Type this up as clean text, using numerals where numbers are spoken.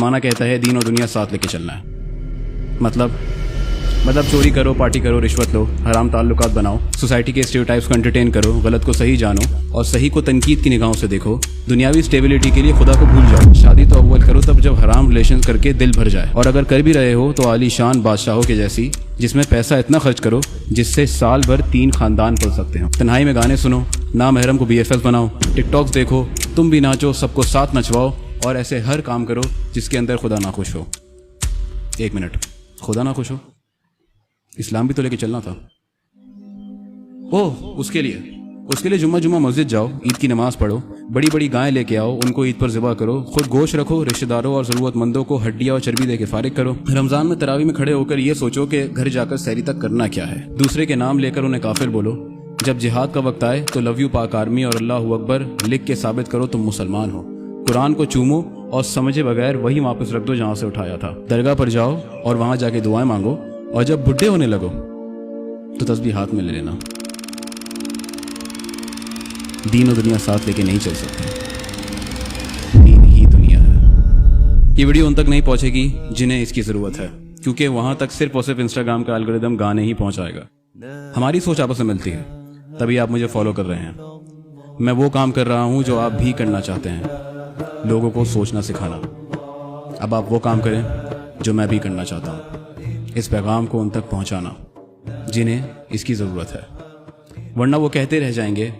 ज़माना कहता है दीन और दुनिया साथ लेके चलना है। मतलब चोरी करो, पार्टी करो, रिश्वत लो, हराम ताल्लुकात बनाओ, सोसाइटी के स्टीरियोटाइप्स को एंटरटेन करो, गलत को सही जानो और सही को तनकीद की निगाहों से देखो। दुनियावी स्टेबिलिटी के लिए खुदा को भूल जाओ। शादी तो अव्वल करो तब जब हराम रिलेशन करके दिल भर जाए, और अगर कर भी रहे हो तो आलीशान बादशाहों के जैसी, जिसमें पैसा इतना खर्च करो जिससे साल भर 3 खानदान पल सकते हो। तन्हाई में गाने सुनो, ना महरम को BFF बनाओ, टिकटॉक्स देखो, तुम भी नाचो, सबको साथ नचवाओ और ऐसे हर काम करो जिसके अंदर खुदा ना खुश हो। 1 मिनट, खुदा ना खुश हो? इस्लाम भी तो लेके चलना था। ओह, उसके लिए जुम्मा मस्जिद जाओ, ईद की नमाज पढ़ो, बड़ी बड़ी गायें लेके आओ, उनको ईद पर ज़िबा करो, खुद गोश्त रखो, रिश्तेदारों और ज़रूरतमंदों को हड्डियाँ और चर्बी दे के फारिग करो। रमज़ान में तरावी में खड़े होकर ये सोचो कि घर जाकर सहरी तक करना क्या है। दूसरे के नाम लेकर उन्हें काफिर बोलो। जब जिहाद का वक्त आए तो लव यू पाक आर्मी और अल्लाहू अकबर लिख के साबित करो तुम मुसलमान हो। कुरान को चूमो और समझे बगैर वही वापस रख दो जहाँ से उठाया था। दरगाह पर जाओ और वहाँ जाके दुआएं मांगो, और जब बुढ़े होने लगो तो तस्बीह हाथ में ले लेना। दीन और दुनिया साथ लेके नहीं चल सकते, दीन ही दुनिया है। ये वीडियो उन तक नहीं पहुंचेगी जिन्हें इसकी ज़रूरत है, क्योंकि वहां तक सिर्फ और सिर्फ इंस्टाग्राम का एल्गोरिदम गाने ही पहुंचाएगा। हमारी सोच आपस में मिलती है, तभी आप मुझे फॉलो कर रहे हैं। मैं वो काम कर रहा हूं जो आप भी करना चाहते हैं, लोगों को सोचना सिखाना। अब आप वो काम करें जो मैं भी करना चाहता हूं, इस पैगाम को उन तक पहुंचाना जिन्हें इसकी ज़रूरत है। वरना वो कहते रह जाएंगे